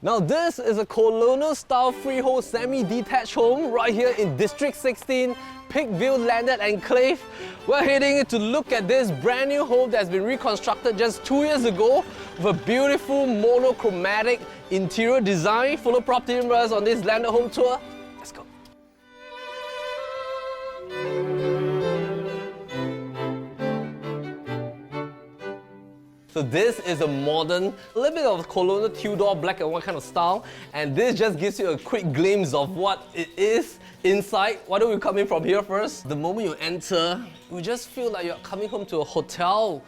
Now this is a colonial style freehold semi-detached home right here in District 16, Peakview Landed Enclave. We're heading to look at this brand new home that's been reconstructed just 2 years ago with a beautiful monochromatic interior design. Follow Propertylimbrothers on this landed home tour. Let's go. So this is a modern, a little bit of colonial Tudor black and white kind of style, and this just gives you a quick glimpse of what it is inside. Why don't we come in from here first? The moment you enter, you just feel like you're coming home to a hotel.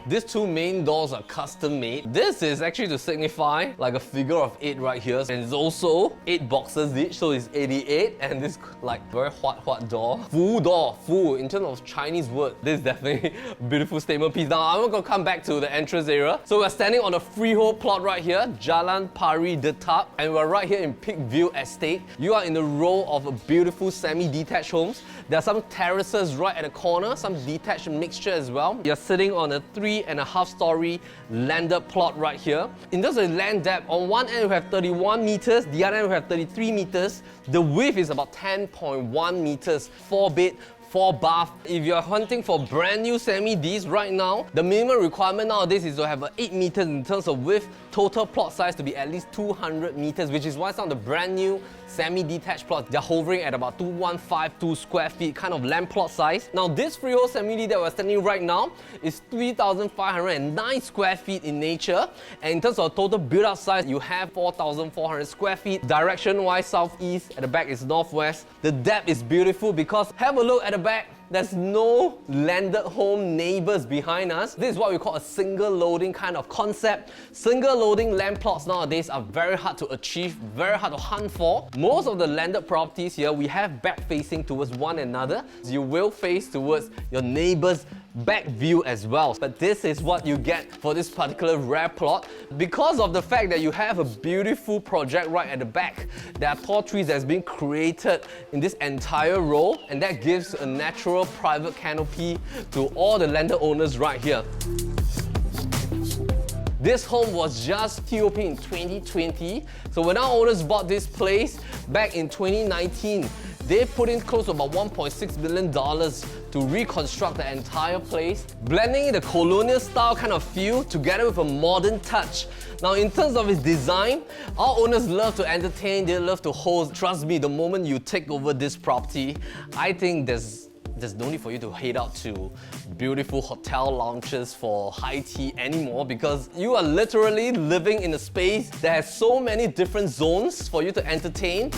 These two main doors are custom made. This is actually to signify like a figure of 8 right here. And it's also 8 boxes each, so it's 88. And this like very hot door. Fu, in terms of Chinese word. This is definitely a beautiful statement piece. Now I'm gonna come back to the entrance area. So we're standing on a freehold plot right here, Jalan Pari Dedap. And we're right here in Peakview Estate. You are in the row of a beautiful semi-detached homes. There are some terraces right at the corner, some detached mixture as well. You're sitting on a 3.5-story landed plot right here. In terms of land depth, on one end we have 31 meters, the other end we have 33 meters. The width is about 10.1 meters, 4-bed, 4-bath. If you're hunting for brand new semi-Ds right now, the minimum requirement nowadays is to have 8 meters in terms of width, total plot size to be at least 200 meters, which is why some of the brand new semi-detached plots, they're hovering at about 2152 square feet, kind of land plot size. Now this freehold semi-D that we're standing right now is 3,509 square feet in nature, and in terms of total build-up size, you have 4,400 square feet. Direction-wise, southeast, at the back is northwest. The depth is beautiful because have a look at the back. There's no landed home neighbors behind us. This is what we call a single loading kind of concept. Single loading land plots nowadays are very hard to achieve, very hard to hunt for. Most of the landed properties here, we have back facing towards one another. You will face towards your neighbor's back view as well. But this is what you get for this particular rare plot. Because of the fact that you have a beautiful project right at the back, there are tall trees that's been created in this entire row, and that gives a natural private canopy to all the landed owners right here. This home was just TOP in 2020. So when our owners bought this place back in 2019, they put in close to about $1.6 million to reconstruct the entire place, blending in the colonial style kind of feel together with a modern touch. Now in terms of its design, our owners love to entertain, they love to host. Trust me, the moment you take over this property, I think there's no need for you to head out to beautiful hotel lounges for high tea anymore, because you are literally living in a space that has so many different zones for you to entertain.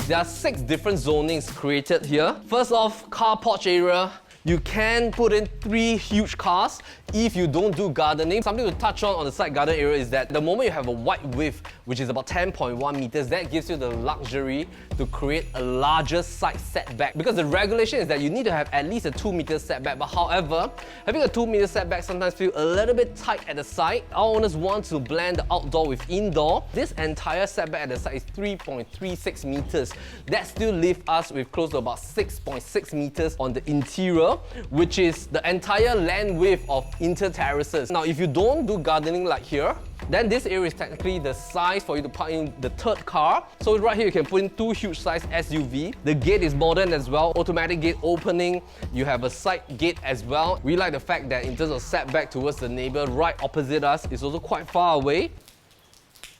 There are 6 different zonings created here. First off, car porch area. You can put in 3 huge cars if you don't do gardening. Something to touch on the side garden area is that the moment you have a wide width, which is about 10.1 meters, that gives you the luxury to create a larger side setback. Because the regulation is that you need to have at least a 2-meter setback. But however, having a 2-meter setback sometimes feels a little bit tight at the side. Our owners want to blend the outdoor with indoor. This entire setback at the side is 3.36 meters. That still leaves us with close to about 6.6 meters on the interior, which is the entire land width of Inter-terraces. Now, if you don't do gardening like here, then this area is technically the size for you to park in the 3rd car. So right here, you can put in 2 huge size SUV. The gate is modern as well, automatic gate opening. You have a side gate as well. We like the fact that in terms of setback towards the neighbor right opposite us is also quite far away.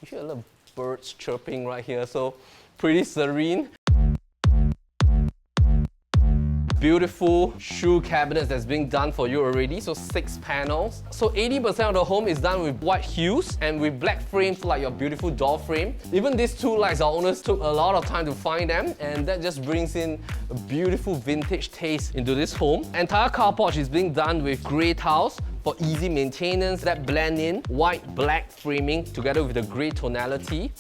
You hear a lot of birds chirping right here, so pretty serene. Beautiful shoe cabinets that's being done for you already, so 6 panels. So 80% of the home is done with white hues and with black frames like your beautiful door frame. Even these 2 lights, our owners took a lot of time to find them, and that just brings in a beautiful vintage taste into this home. Entire car porch is being done with grey tiles for easy maintenance that blend in white, black framing together with the grey tonality.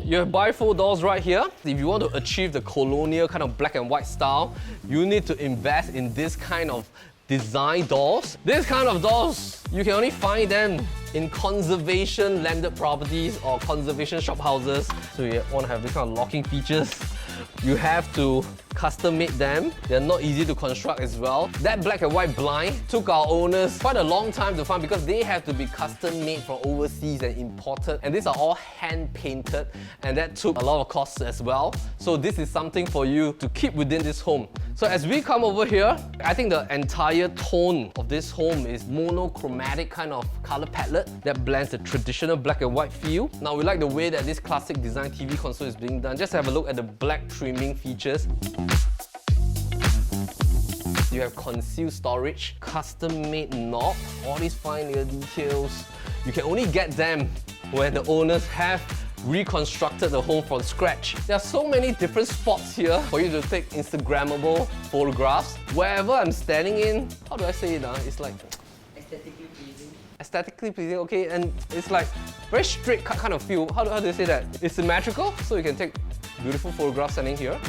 You have bifold doors right here. If you want to achieve the colonial kind of black and white style, you need to invest in this kind of design doors. This kind of doors, you can only find them in conservation landed properties or conservation shop houses. So you want to have this kind of locking features. You have to custom made them. They're not easy to construct as well. That black and white blind took our owners quite a long time to find because they have to be custom made from overseas and imported. And these are all hand painted, and that took a lot of costs as well. So this is something for you to keep within this home. So as we come over here, I think the entire tone of this home is monochromatic kind of color palette that blends the traditional black and white feel. Now we like the way that this classic design TV console is being done. Just have a look at the black trimming features. You have concealed storage, custom-made knob, all these fine little details. You can only get them when the owners have reconstructed the home from scratch. There are so many different spots here for you to take Instagrammable photographs. Wherever I'm standing in, how do I say it? It's like aesthetically pleasing. Aesthetically pleasing, okay, and it's like very straight cut kind of feel. How do you say that? It's symmetrical, so you can take beautiful photographs standing here.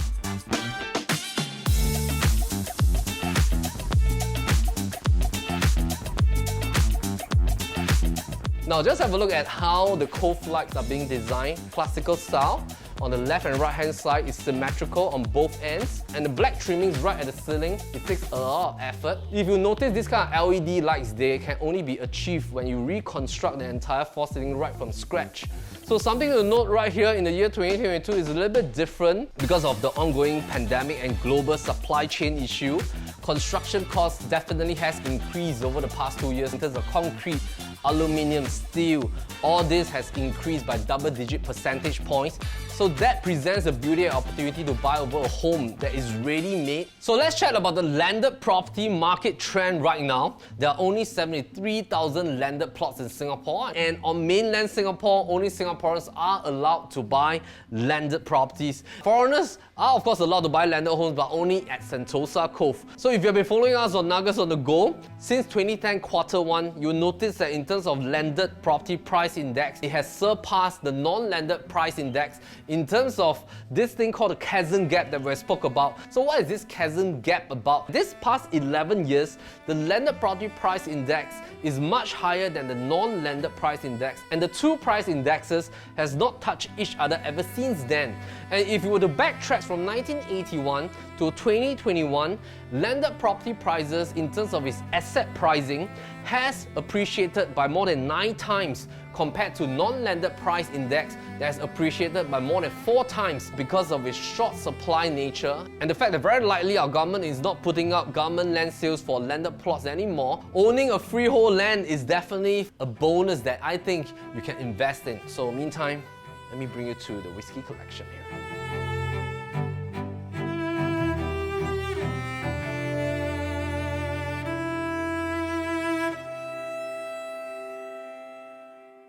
Now just have a look at how the cove lights are being designed. Classical style. On the left and right hand side is symmetrical on both ends, and the black trimmings right at the ceiling, it takes a lot of effort. If you notice, this kind of LED lights, they can only be achieved when you reconstruct the entire false ceiling right from scratch. So something to note right here in the year 2022 is a little bit different because of the ongoing pandemic and global supply chain issue. Construction costs definitely has increased over the past 2 years in terms of concrete, aluminium, steel. All this has increased by double-digit percentage points. So that presents a beauty and opportunity to buy over a home that is ready-made. So let's chat about the landed property market trend right now. There are only 73,000 landed plots in Singapore, and on mainland Singapore, only Singaporeans are allowed to buy landed properties. Foreigners are of course allowed to buy landed homes, but only at Sentosa Cove. So if you've been following us on Nuggets on the Go, since 2010 Q1, you'll notice that in terms of landed property price index, it has surpassed the non-landed price index in terms of this thing called the chasm gap that we spoke about. So what is this chasm gap about? This past 11 years, the landed property price index is much higher than the non-landed price index, and the two price indexes has not touched each other ever since then. And if you were to backtrack from 1981 to 2021, landed property prices in terms of its asset pricing has appreciated by more than 9 times compared to non-landed price index that has appreciated by more than 4 times because of its short supply nature and the fact that very likely our government is not putting up government land sales for landed plots anymore. Owning a freehold land is definitely a bonus that I think you can invest in. So meantime, let me bring you to the whiskey collection here.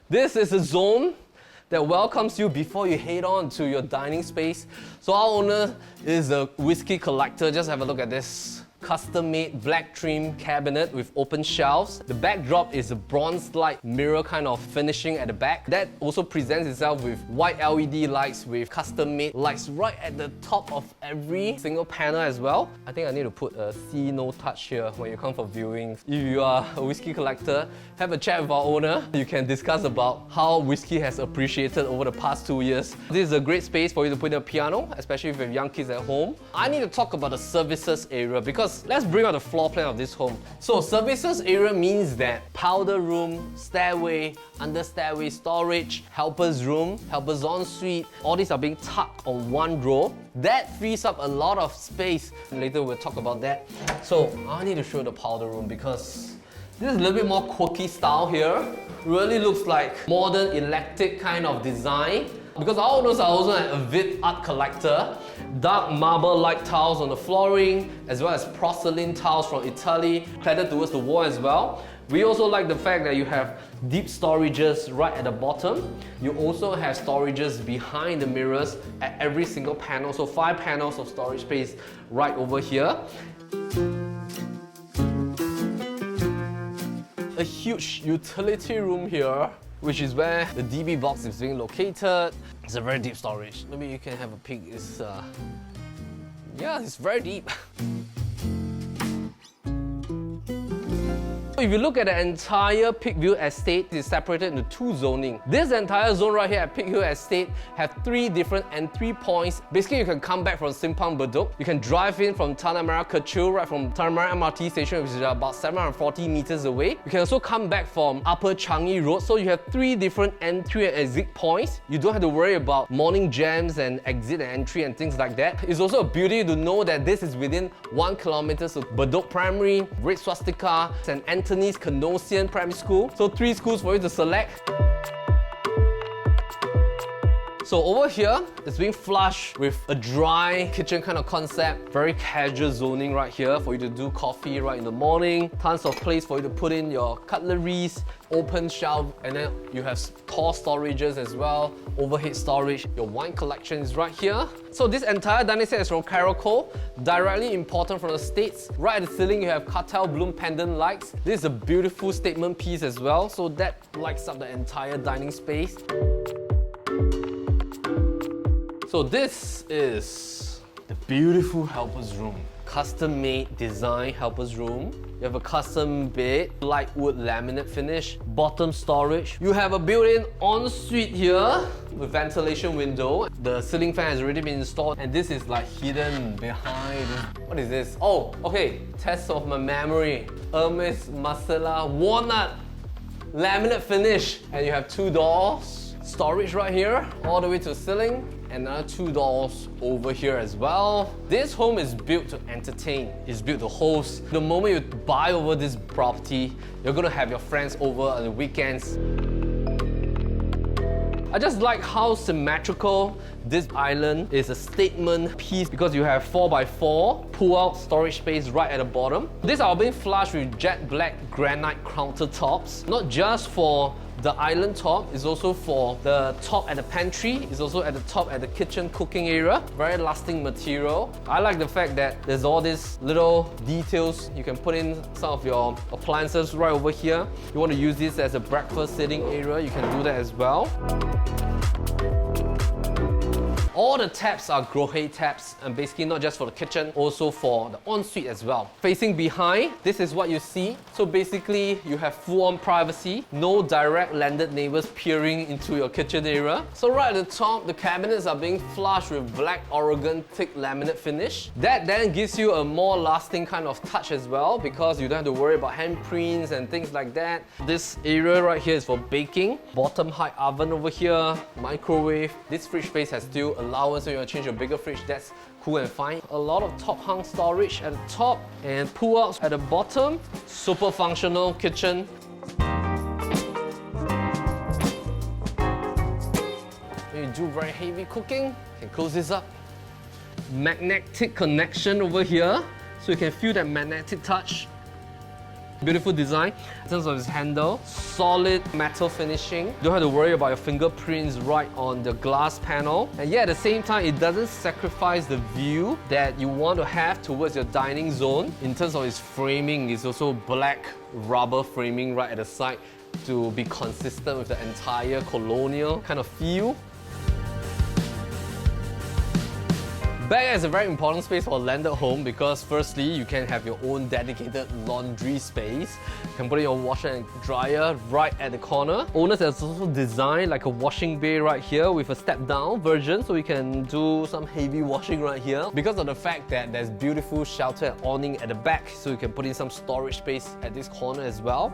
This is a zone that welcomes you before you head on to your dining space. So our owner is a whiskey collector. Just have a look at this. Custom-made black trim cabinet with open shelves. The backdrop is a bronze-like mirror kind of finishing at the back. That also presents itself with white LED lights with custom-made lights right at the top of every single panel as well. I think I need to put a see no touch here when you come for viewings. If you are a whiskey collector, have a chat with our owner. You can discuss about how whiskey has appreciated over the past 2 years. This is a great space for you to put in a piano, especially if you have young kids at home. I need to talk about the services area because let's bring out the floor plan of this home. So services area means that powder room, stairway, under stairway storage, helper's room, helper's ensuite, all these are being tucked on one row. That frees up a lot of space. Later we'll talk about that. So I need to show the powder room because this is a little bit more quirky style here. Really looks like modern eclectic kind of design. Because our owners are also an avid art collector. Dark marble-like tiles on the flooring, as well as porcelain tiles from Italy, cladded towards the wall as well. We also like the fact that you have deep storages right at the bottom. You also have storages behind the mirrors at every single panel, so 5 panels of storage space right over here. A huge utility room here, which is where the DB box is being located. It's a very deep storage. Maybe you can have a peek. Yeah, it's very deep. If you look at the entire Peakview Estate, it's separated into two zoning. This entire zone right here at Peakview Estate have 3 different entry points. Basically, you can come back from Simpang Bedok. You can drive in from Tanah Merah Kechil, right from Tanah Merah MRT station, which is about 740 meters away. You can also come back from Upper Changi Road. So you have 3 different entry and exit points. You don't have to worry about morning jams and exit and entry and things like that. It's also a beauty to know that this is within 1 kilometer of Bedok Primary, Red Swastika, St. Anthony's Canossian Primary School. So 3 schools for you to select. So over here, it's being flushed with a dry kitchen kind of concept. Very casual zoning right here for you to do coffee right in the morning. Tons of place for you to put in your cutleries, open shelf, and then you have tall storages as well, overhead storage. Your wine collection is right here. So this entire dining set is from Caracol, directly imported from the States. Right at the ceiling, you have cartel bloom pendant lights. This is a beautiful statement piece as well, so that lights up the entire dining space. So this is the beautiful helper's room. Custom-made design helper's room. You have a custom bed, light wood laminate finish, bottom storage. You have a built-in ensuite here with ventilation window. The ceiling fan has already been installed, and this is like hidden behind. What is this? Oh, okay. Test of my memory. Hermes Masala walnut laminate finish. And you have 2 doors. Storage right here, all the way to the ceiling. And another 2 doors over here as well. This home is built to entertain. It's built to host. The moment you buy over this property, you're gonna have your friends over on the weekends. I just like how symmetrical this island is. A statement piece because you have 4x4 pull-out storage space right at the bottom. These are being flushed with jet black granite countertops, not just for the island top, it's also for the top at the pantry, it's also at the top at the kitchen cooking area. Very lasting material. I like the fact that there's all these little details. You can put in some of your appliances right over here. You want to use this as a breakfast sitting area, you can do that as well. All the taps are Grohe taps, and basically not just for the kitchen, also for the ensuite as well. Facing behind, this is what you see. So basically, you have full-on privacy, no direct landed neighbors peering into your kitchen area. So right at the top, the cabinets are being flushed with black Oregon thick laminate finish. That then gives you a more lasting kind of touch as well, because you don't have to worry about handprints and things like that. This area right here is for baking. Bottom height oven over here, microwave. This fridge space has still allowance, so you want to change your bigger fridge, that's cool and fine. A lot of top hung storage at the top and pull-outs at the bottom. Super functional kitchen. When you do very heavy cooking, you can close this up. Magnetic connection over here, so you can feel that magnetic touch. Beautiful design in terms of its handle, solid metal finishing. You don't have to worry about your fingerprints right on the glass panel. And yet at the same time, it doesn't sacrifice the view that you want to have towards your dining zone. In terms of its framing, it's also black rubber framing right at the side to be consistent with the entire colonial kind of feel. Back is a very important space for a landed home because firstly, you can have your own dedicated laundry space. You can put in your washer and dryer right at the corner. Owners has also designed like a washing bay right here with a step-down version, so you can do some heavy washing right here. Because of the fact that there's beautiful shelter and awning at the back, so you can put in some storage space at this corner as well.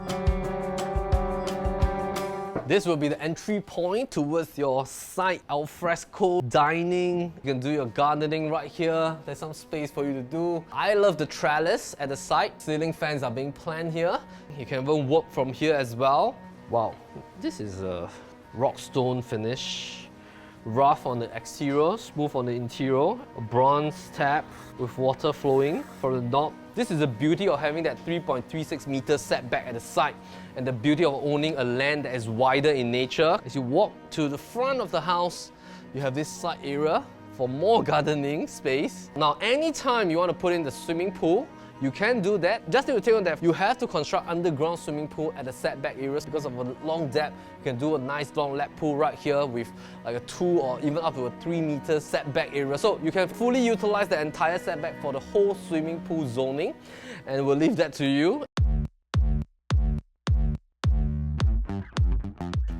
This will be the entry point towards your side alfresco dining. You can do your gardening right here. There's some space for you to do. I love the trellis at the side. Ceiling fans are being planned here. You can even work from here as well. Wow, this is a rock stone finish. Rough on the exterior, smooth on the interior. A bronze tap with water flowing from the knob. This is the beauty of having that 3.36 meter setback at the side, and the beauty of owning a land that is wider in nature. As you walk to the front of the house, you have this side area for more gardening space. Now, anytime you want to put in the swimming pool, you can do that. Just need to take note that you have to construct underground swimming pool at the setback areas because of a long depth. You can do a nice long lap pool right here with like a 2 or even up to a 3 meter setback area. So you can fully utilize the entire setback for the whole swimming pool zoning, and we'll leave that to you.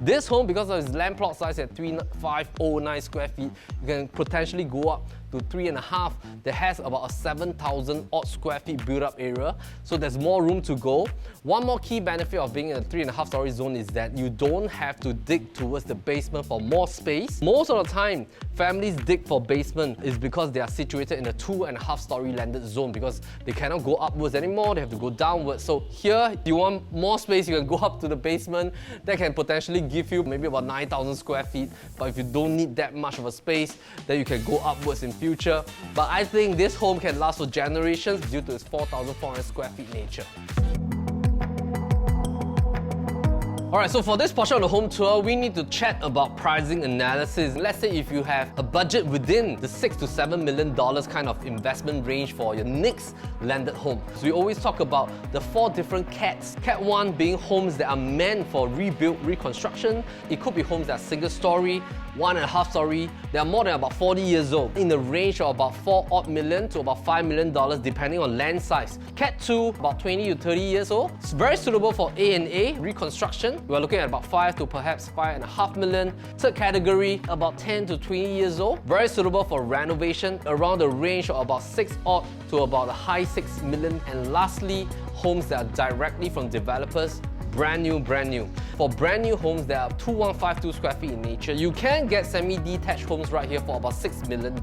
This home, because of its land plot size at 3,509 square feet, you can potentially go up to 3.5 that has about a 7,000 odd square feet built-up area, so there's more room to go. One more key benefit of being in a 3.5 story zone is that you don't have to dig towards the basement for more space. Most of the time, families dig for basement is because they are situated in a 2.5 story landed zone because they cannot go upwards anymore, they have to go downwards. So here, if you want more space, you can go up to the basement. That can potentially give you maybe about 9,000 square feet, but if you don't need that much of a space, then you can go upwards in future. But I think this home can last for generations due to its 4,400 square feet nature. Alright, so for this portion of the home tour, we need to chat about pricing analysis. Let's say if you have a budget within the $6 to $7 million kind of investment range for your next landed home. So we always talk about the 4 different cats. Cat 1 being homes that are meant for rebuild, reconstruction. It could be homes that are single story, 1.5 story. They are more than about 40 years old, in the range of about $4 odd million to about $5 million depending on land size. Cat 2, about 20 to 30 years old. It's very suitable for A&A, reconstruction. We're looking at about 5 to perhaps $5.5 million. Third category, about 10 to 20 years old. Very suitable for renovation, around the range of about 6 odd to about a high 6 million. And lastly, homes that are directly from developers, brand new. For brand new homes that are 2,152 square feet in nature, you can get semi-detached homes right here for about $6 million.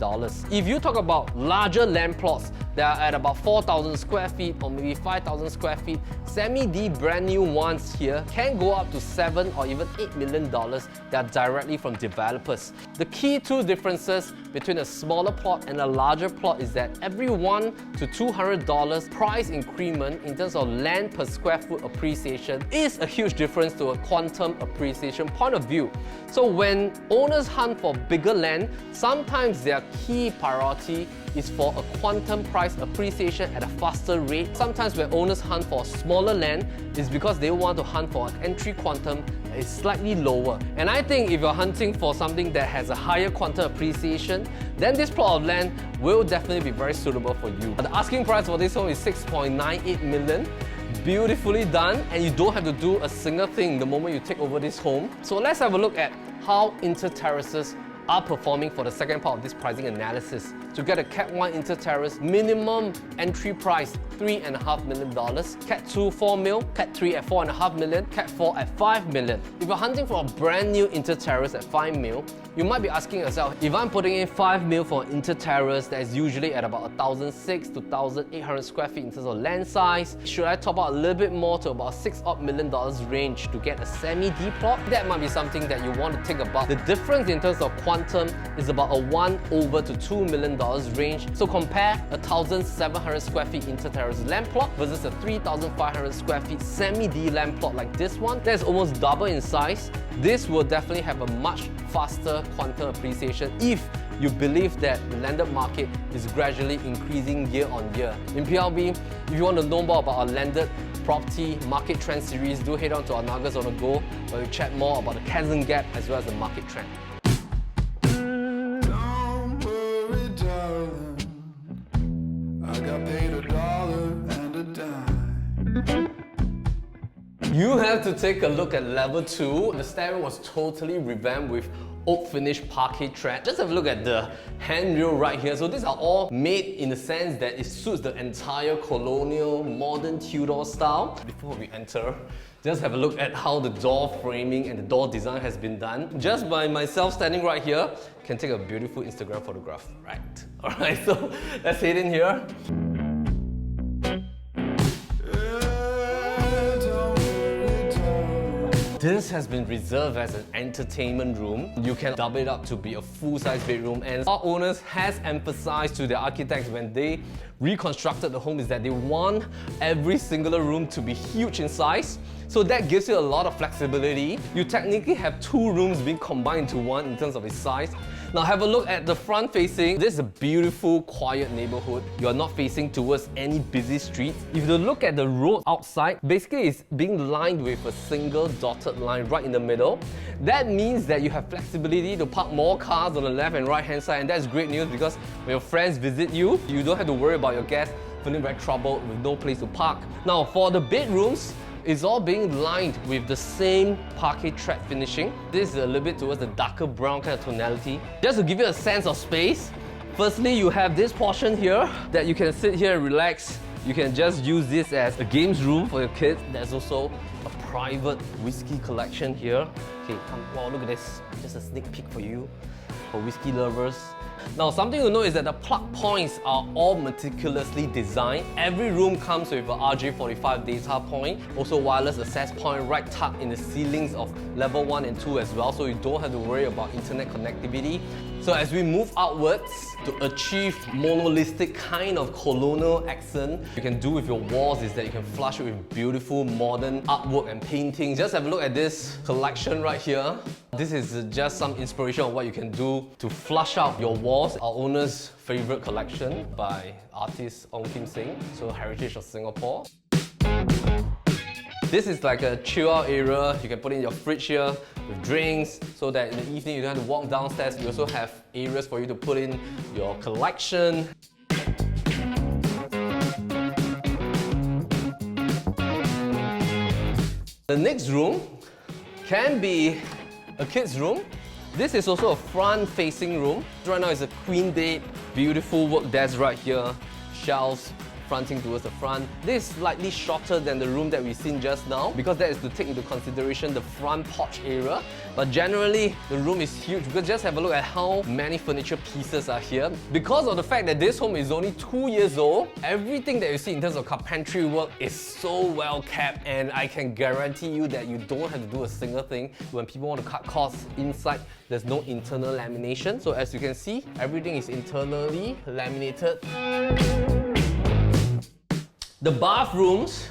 If you talk about larger land plots that are at about 4,000 square feet or maybe 5,000 square feet, semi-D brand new ones here can go up to $7 or even $8 million that are directly from developers. The key 2 differences between a smaller plot and a larger plot is that every $1 to $200 price increment in terms of land per square foot appreciation is a huge difference to a quantum appreciation point of view. So when owners hunt for bigger land, sometimes their key priority is for a quantum price appreciation at a faster rate. Sometimes when owners hunt for smaller land, it's because they want to hunt for an entry quantum that is slightly lower. And I think if you're hunting for something that has a higher quantum appreciation, then this plot of land will definitely be very suitable for you. The asking price for this home is $6.98 million. Beautifully done, and you don't have to do a single thing the moment you take over this home. So let's have a look at how Inter-terraces are performing for the second part of this pricing analysis. To get a Cat 1 Inter-terrace, minimum entry price $3.5 million, Cat 2 $4 million, Cat 3 at $4.5 million, Cat 4 at $5 million. If you're hunting for a brand new Inter-terrace at $5 million, you might be asking yourself, if I'm putting in $5 million for an Inter-terrace that is usually at about 1,600 to 1,800 square feet in terms of land size, should I top out a little bit more to about $6 odd million range to get a semi-D plot? That might be something that you want to think about. The difference in terms of quantum is about a 1 over to $2 million range. So compare a 1,700 square feet Inter-terrace land plot versus a 3,500 square feet semi-D land plot like this one. That's almost double in size. This will definitely have a much faster quantum appreciation if you believe that the landed market is gradually increasing year on year. In PLB, if you want to know more about our landed property market trend series, do head on to our Nuggets on the Go, where we chat more about the Chasm Gap as well as the market trend. Don't worry, darling, I got paid $1 and a dime. You have to take a look at level 2. The stairway was totally revamped with oak finish parquet tread. Just have a look at the handrail right here. So these are all made in the sense that it suits the entire colonial, modern Tudor style. Before we enter, just have a look at how the door framing and the door design has been done. Just by myself standing right here, can take a beautiful Instagram photograph, right? Alright, so let's head in here. This has been reserved as an entertainment room. You can double it up to be a full-size bedroom, and our owners has emphasized to their architects when they reconstructed the home is that they want every single room to be huge in size. So that gives you a lot of flexibility. You technically have 2 rooms being combined into one in terms of its size. Now have a look at the front facing. This is a beautiful, quiet neighborhood. You're not facing towards any busy streets. If you look at the road outside, basically it's being lined with a single dotted line right in the middle. That means that you have flexibility to park more cars on the left and right hand side, and that's great news because when your friends visit you, you don't have to worry about your guests feeling very troubled with no place to park. Now for the bedrooms, is all being lined with the same parquet thread finishing. This is a little bit towards the darker brown kind of tonality. Just to give you a sense of space, firstly, you have this portion here that you can sit here and relax. You can just use this as a games room for your kids. There's also a private whiskey collection here. Okay, come, wow, look at this. Just a sneak peek for you, for whiskey lovers. Now, something to know is that the plug points are all meticulously designed. Every room comes with an RJ45 data point, also wireless access point right tucked in the ceilings of level 1 and 2 as well, so you don't have to worry about internet connectivity. So as we move outwards to achieve monolithic kind of colonial accent, you can do with your walls is that you can flush it with beautiful modern artwork and paintings. Just have a look at this collection right here. This is just some inspiration of what you can do to flush out your walls. Our owner's favorite collection by artist Ong Kim Sing, so Heritage of Singapore. This is like a chill out area. You can put in your fridge here with drinks so that in the evening you don't have to walk downstairs. You also have areas for you to put in your collection. The next room can be a kid's room. This is also a front-facing room. Right now it's a queen bed, beautiful work desk right here, shelves fronting towards the front. This is slightly shorter than the room that we've seen just now because that is to take into consideration the front porch area. But generally, the room is huge because just have a look at how many furniture pieces are here. Because of the fact that this home is only 2 years old, everything that you see in terms of carpentry work is so well kept, and I can guarantee you that you don't have to do a single thing. When people want to cut costs inside, there's no internal lamination. So as you can see, everything is internally laminated. The bathrooms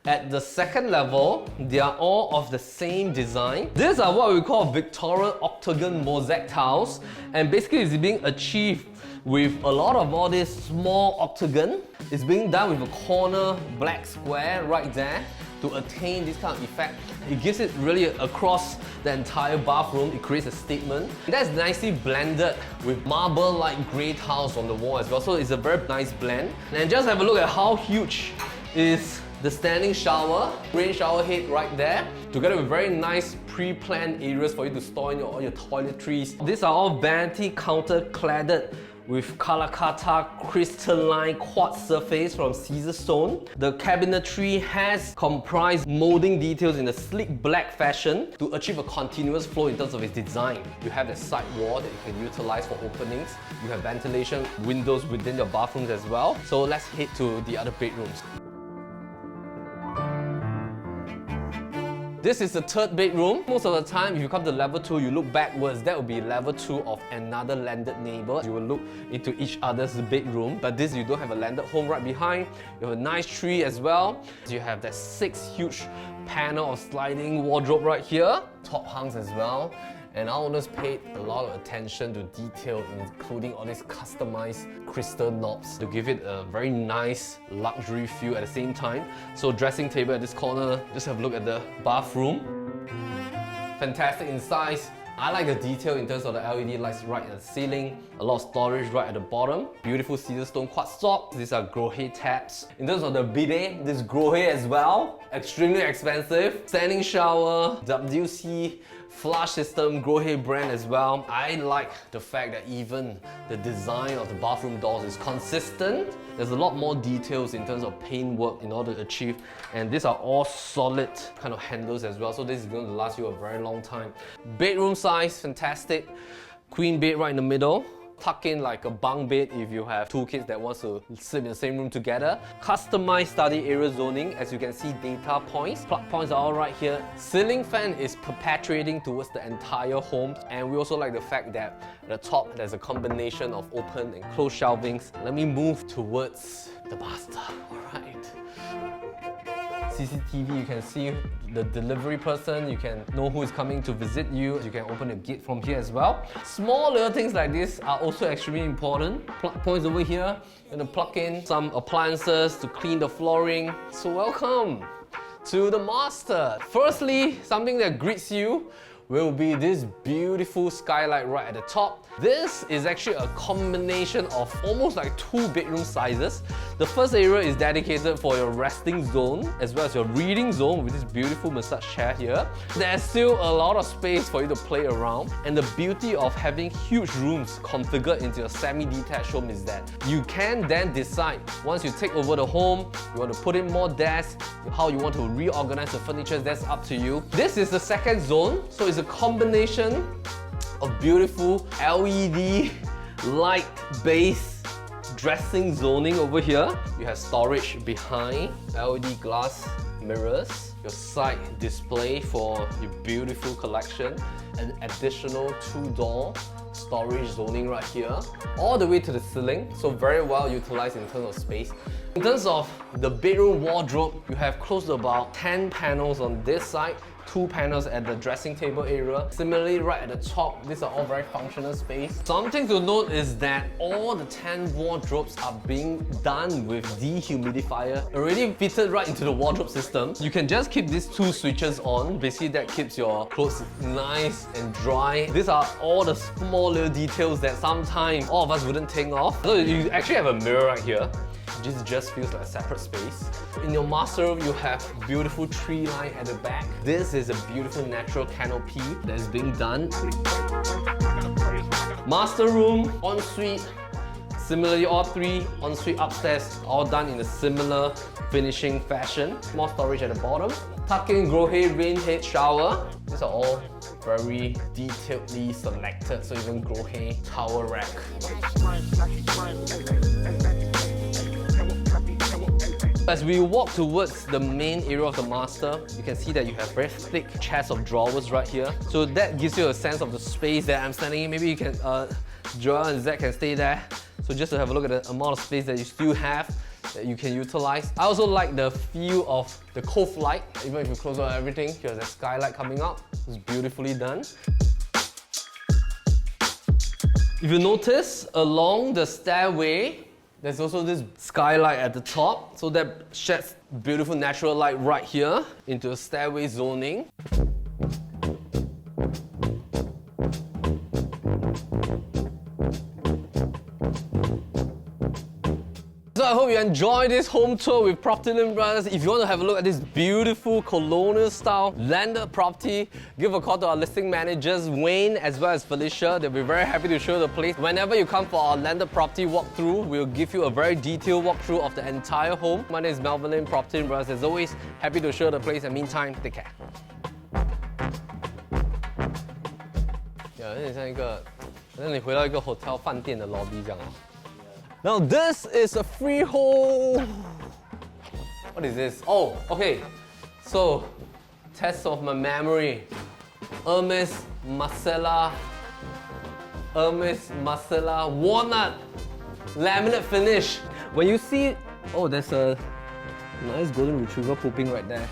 at the second level, they are all of the same design. These are what we call Victorian octagon mosaic tiles, and basically it's being achieved with a lot of all this small octagon. It's being done with a corner black square right there to attain this kind of effect. It gives it really across the entire bathroom. It creates a statement. That's nicely blended with marble-like grey tiles on the wall as well, so it's a very nice blend. And just have a look at how huge is the standing shower, rain shower head right there, together with very nice pre-planned areas for you to store in all your toiletries. These are all vanity counter cladded with Kalakata crystalline quartz surface from Caesar stone. The cabinetry has comprised molding details in a sleek black fashion to achieve a continuous flow in terms of its design. You have the side wall that you can utilize for openings. You have ventilation windows within your bathrooms as well. So let's head to the other bedrooms. This is the third bedroom. Most of the time, if you come to level 2, you look backwards. That will be level 2 of another landed neighbor. You will look into each other's bedroom, but this, you don't have a landed home right behind. You have a nice tree as well. You have that 6 huge panel of sliding wardrobe right here. Top hungs as well. And our owners paid a lot of attention to detail, including all these customized crystal knobs to give it a very nice luxury feel at the same time. So dressing table at this corner, just have a look at the bathroom. Fantastic in size. I like the detail in terms of the LED lights right at the ceiling. A lot of storage right at the bottom. Beautiful Caesar stone quartz top. These are Grohe taps. In terms of the bidet, this Grohe as well. Extremely expensive. Standing shower, WC flush system, Grohe brand as well. I like the fact that even the design of the bathroom doors is consistent. There's a lot more details in terms of paintwork in order to achieve, and these are all solid kind of handles as well, so this is going to last you a very long time. Bedroom size, fantastic. Queen bed right in the middle. Tuck in like a bunk bed if you have 2 kids that want to sleep in the same room together. Customized study area zoning, as you can see, data points. Plug points are all right here. Ceiling fan is perpetuating towards the entire home, and we also like the fact that at the top there's a combination of open and closed shelvings. Let me move towards the master. All right. CCTV, you can see the delivery person, you can know who is coming to visit you, you can open the gate from here as well. Small little things like this are also extremely important. Plug points over here, you're gonna plug in some appliances to clean the flooring. So welcome to the master. Firstly, something that greets you will be this beautiful skylight right at the top. This is actually a combination of almost like 2 bedroom sizes. The first area is dedicated for your resting zone as well as your reading zone with this beautiful massage chair here. There's still a lot of space for you to play around, and the beauty of having huge rooms configured into your semi-detached home is that you can then decide once you take over the home, you want to put in more desks, how you want to reorganize the furniture, that's up to you. This is the second zone, so it's a combination of beautiful LED light-based dressing zoning over here. You have storage behind, LED glass mirrors, your side display for your beautiful collection, an additional 2-door storage zoning right here, all the way to the ceiling, so very well utilized in terms of space. In terms of the bedroom wardrobe, you have close to about 10 panels on this side, 2 panels at the dressing table area. Similarly, right at the top, these are all very functional space. Something to note is that all the 10 wardrobes are being done with dehumidifier, already fitted right into the wardrobe system. You can just keep these 2 switches on. Basically, that keeps your clothes nice and dry. These are all the small little details that sometimes all of us wouldn't think of. So you actually have a mirror right here. This just feels like a separate space. In your master room, you have beautiful tree line at the back. This is a beautiful natural canopy that is being done. Master room, ensuite. Similarly, all 3 ensuite upstairs, all done in a similar finishing fashion. More storage at the bottom. Tuck-in grow head, rain head, shower. These are all very detailedly selected, so even grow head, towel rack. As we walk towards the main area of the master, you can see that you have very thick chests of drawers right here. So that gives you a sense of the space that I'm standing in. Maybe you can, Joel and Zach can stay there. So just to have a look at the amount of space that you still have that you can utilize. I also like the feel of the cove light. Even if you close out everything, here's a skylight coming up. It's beautifully done. If you notice, along the stairway, there's also this skylight at the top, so that sheds beautiful natural light right here into a stairway zoning. So I hope you enjoyed this home tour with Propertylimbrothers. If you want to have a look at this beautiful colonial style landed property, give a call to our listing managers, Wayne as well as Felicia. They'll be very happy to show you the place. Whenever you come for our landed property walkthrough, we'll give you a very detailed walkthrough of the entire home. My name is Melvin Lim, Propertylimbrothers. As always, happy to show you the place. And meantime, take care. Yeah, 有点像一个，好像你回到一个 hotel 饭店的 lobby 这样哦。Now this is a freehold. What is this? Oh, okay. So, test of my memory. Hermes Marcella walnut laminate finish. When you see, oh, there's a nice golden retriever pooping right there.